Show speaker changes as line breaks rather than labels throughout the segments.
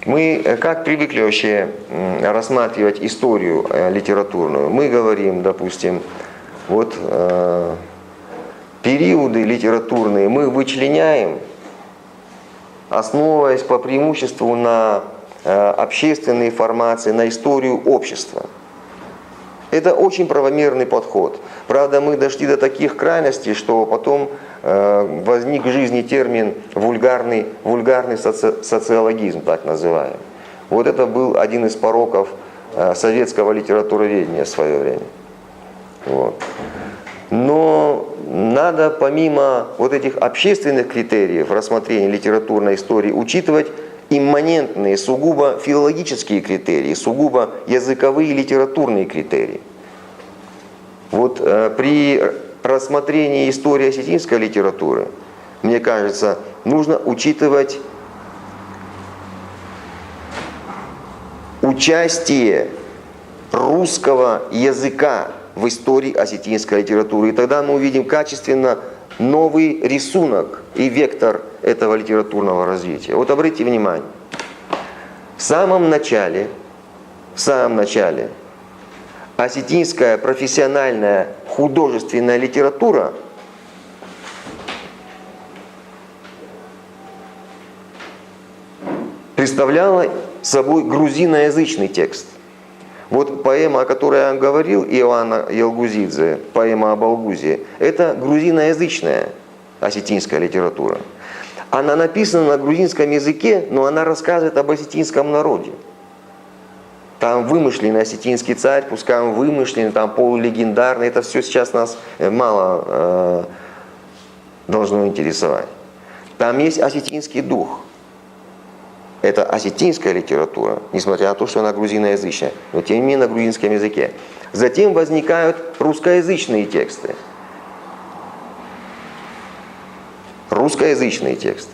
Мы как привыкли вообще рассматривать историю литературную? Мы говорим, допустим, вот периоды литературные мы вычленяем, основываясь по преимуществу на общественной формации, на историю общества. Это очень правомерный подход. Правда, мы дошли до таких крайностей, что потом возник в жизни термин вульгарный социологизм, так называемый. Вот это был один из пороков советского литературоведения в свое время. Вот. Но надо помимо вот этих общественных критериев рассмотрения литературной истории учитывать имманентные, сугубо филологические критерии, сугубо языковые и литературные критерии. Вот при рассмотрении истории осетинской литературы, мне кажется, нужно учитывать участие русского языка в истории осетинской литературы. И тогда мы увидим качественно новый рисунок и вектор этого литературного развития. Вот обратите внимание, в самом начале осетинская профессиональная художественная литература представляла собой грузиноязычный текст. Вот поэма, о которой я вам говорил, Иоанна Ялгузидзе, поэма об Алгузе, это грузиноязычная осетинская литература. Она написана на грузинском языке, но она рассказывает об осетинском народе. Там вымышленный осетинский царь, пускай он вымышленный, там полулегендарный, это все сейчас нас мало должно интересовать. Там есть осетинский дух. Это осетинская литература, несмотря на то, что она грузиноязычная, но тем не менее на грузинском языке. Затем возникают русскоязычные тексты. Русскоязычные тексты.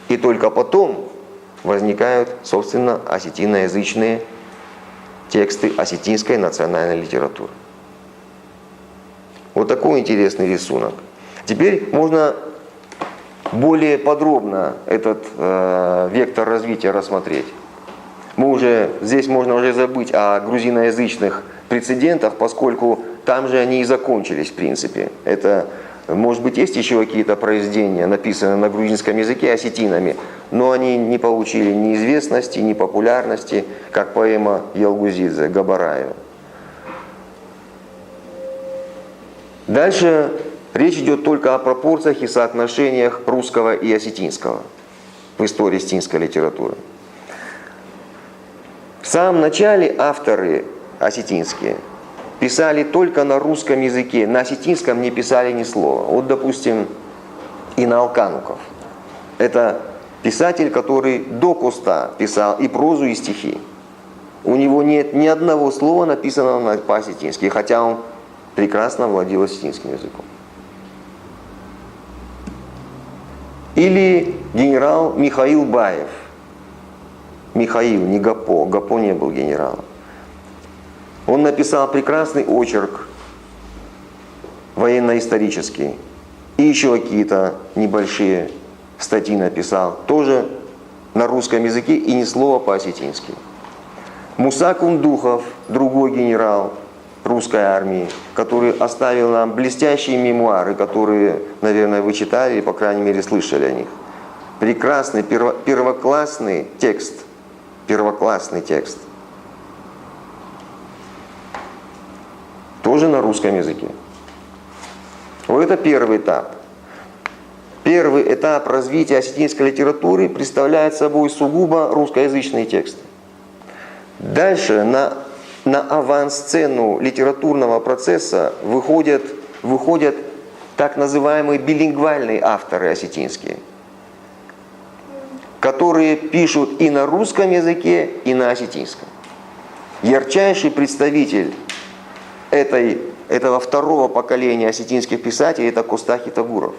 И только потом возникают, собственно, осетиноязычные тексты осетинской национальной литературы. Вот такой интересный рисунок. Теперь можно более подробно этот вектор развития рассмотреть. Здесь можно уже забыть о грузиноязычных прецедентах, поскольку там же они и закончились в принципе. Это, может быть, есть еще какие-то произведения, написанные на грузинском языке осетинами, но они не получили ни известности, ни популярности, как поэма Ялгузидзе Габараева. Дальше речь идет только о пропорциях и соотношениях русского и осетинского в истории осетинской литературы. В самом начале авторы осетинские писали только на русском языке, на осетинском не писали ни слова. Вот, допустим, Инаалкануков. Это писатель, который до Куста писал и прозу, и стихи. У него нет ни одного слова, написанного по-осетински, хотя он прекрасно владел осетинским языком. Или генерал Михаил Баев. Михаил, не Гапо. Гапо не был генералом. Он написал прекрасный очерк военно-исторический. И еще какие-то небольшие статьи написал. Тоже на русском языке и ни слова по-осетински. Муса Кундухов, другой генерал русской армии, который оставил нам блестящие мемуары, которые, наверное, вы читали, или, по крайней мере, слышали о них. Прекрасный, первоклассный текст. Первоклассный текст. Тоже на русском языке. Вот это первый этап. Первый этап развития осетинской литературы представляет собой сугубо русскоязычные тексты. Дальше на авансцену литературного процесса выходят так называемые билингвальные авторы осетинские, которые пишут и на русском языке, и на осетинском. Ярчайший представитель этого второго поколения осетинских писателей – это Костахи Тагуров,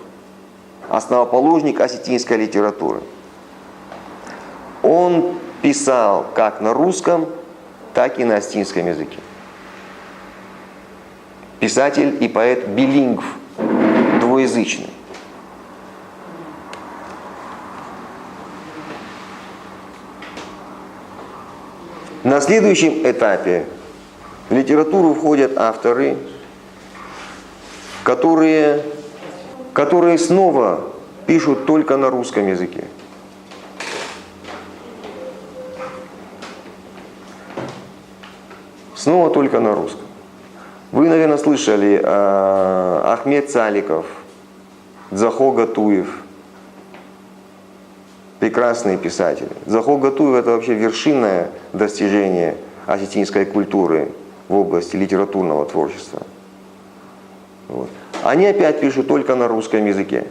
основоположник осетинской литературы. Он писал как на русском, так и на осетинском языке. Писатель и поэт билингв, двуязычный. На следующем этапе в литературу входят авторы, которые снова пишут только на русском языке. Снова только на русском. Вы, наверное, слышали Ахмед Цаликов, Дзахо Гатуев. Прекрасные писатели. Дзахо Гатуев — это вообще вершинное достижение осетинской культуры в области литературного творчества. Вот. Они опять пишут только на русском языке.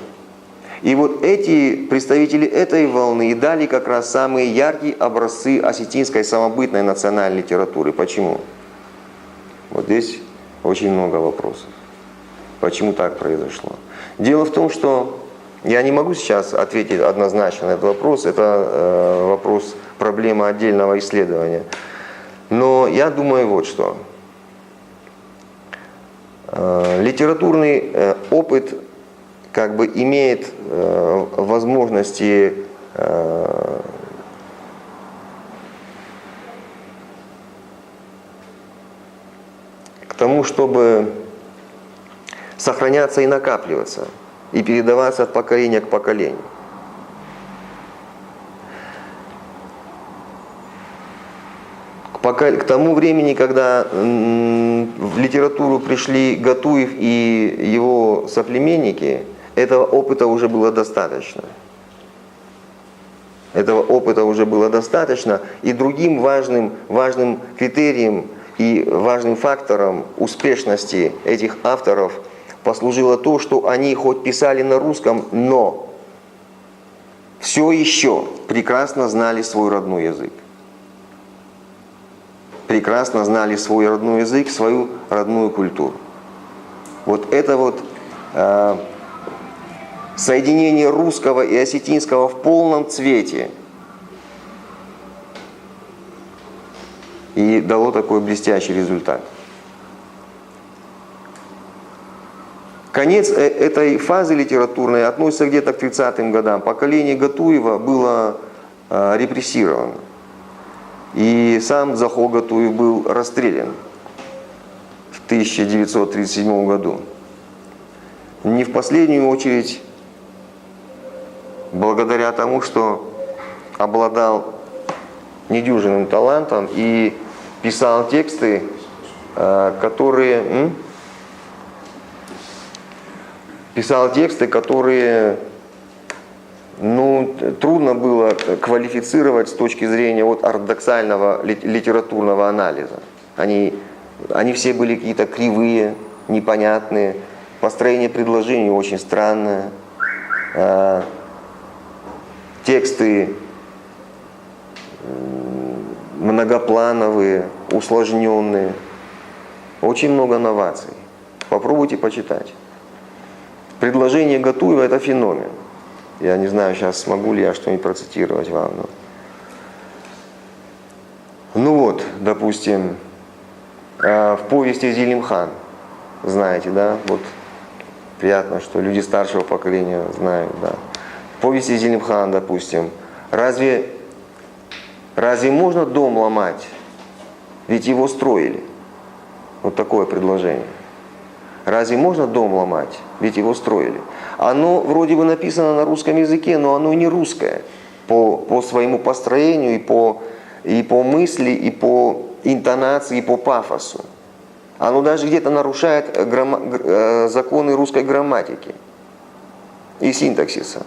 И вот эти представители этой волны и дали как раз самые яркие образцы осетинской самобытной национальной литературы. Почему? Вот здесь очень много вопросов. Почему так произошло? Дело в том, что я не могу сейчас ответить однозначно на этот вопрос. Это вопрос, проблема отдельного исследования. Но я думаю вот что. Литературный опыт как бы имеет возможности к тому, чтобы сохраняться и накапливаться, и передаваться от поколения к поколению. К тому времени, когда в литературу пришли Гатуев и его соплеменники, этого опыта уже было достаточно. Этого опыта уже было достаточно, и другим важным критерием и важным фактором успешности этих авторов послужило то, что они хоть писали на русском, но все еще прекрасно знали свой родной язык. Прекрасно знали свой родной язык, свою родную культуру. Вот это вот соединение русского и осетинского в полном цвете и дало такой блестящий результат. Конец этой фазы литературной относится где-то к 30-м годам. Поколение Гатуева было репрессировано. И сам Дзахо Гатуев был расстрелян в 1937 году. Не в последнюю очередь благодаря тому, что обладал недюжинным талантом и писал тексты, которые трудно было квалифицировать с точки зрения вот ортодоксального литературного анализа. Они все были какие-то кривые, непонятные, построение предложений очень странное, тексты многоплановые, усложненные, очень много новаций. Попробуйте почитать. Предложение Гатуева — это феномен. Я не знаю, сейчас смогу ли я что-нибудь процитировать вам. Ну вот, допустим, в повести «Зелимхан», знаете, да? Вот приятно, что люди старшего поколения знают, да. В повести «Зелимхан», допустим, разве можно дом ломать? Ведь его строили. Вот такое предложение. Разве можно дом ломать? Ведь его строили. Оно вроде бы написано на русском языке, но оно не русское по своему построению, и по мысли, и по интонации, и по пафосу. Оно даже где-то нарушает законы русской грамматики и синтаксиса.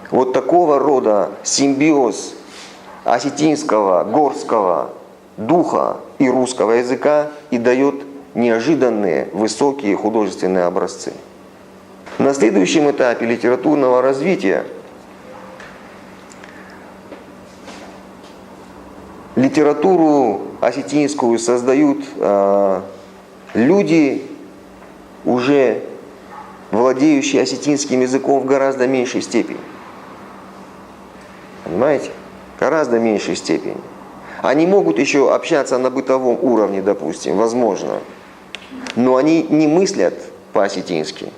Вот такого рода симбиоз осетинского, горского духа и русского языка и дает неожиданные высокие художественные образцы. На следующем этапе литературного развития литературу осетинскую создают люди, уже владеющие осетинским языком в гораздо меньшей степени. Понимаете? Гораздо меньшей степени. Они могут еще общаться на бытовом уровне, допустим, возможно, но они не мыслят по-осетински.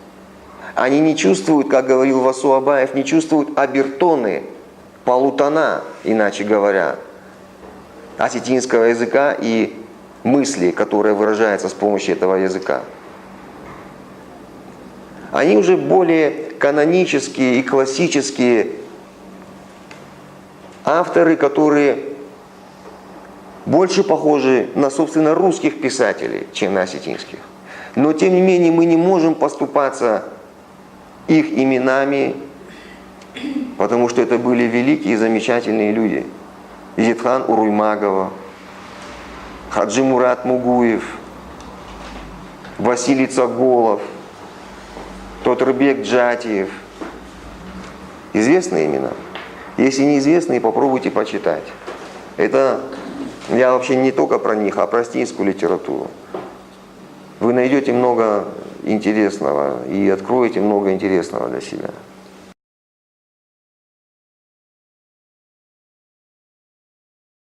Они не чувствуют, как говорил Васу Абаев, не чувствуют обертоны, полутона, иначе говоря, осетинского языка и мысли, которая выражается с помощью этого языка. Они уже более канонические и классические авторы, которые больше похожи на, собственно, русских писателей, чем на осетинских. Но, тем не менее, мы не можем поступаться их именами, потому что это были великие и замечательные люди. Изетхан Уруймагова, Хаджи Мурат Мугуев, Василий Цаголов, Тотрбек Джатиев. Известные имена? Если неизвестные, попробуйте почитать. Это я вообще не только про них, а про осетинскую литературу. Вы найдете много интересного и откроете много интересного для себя.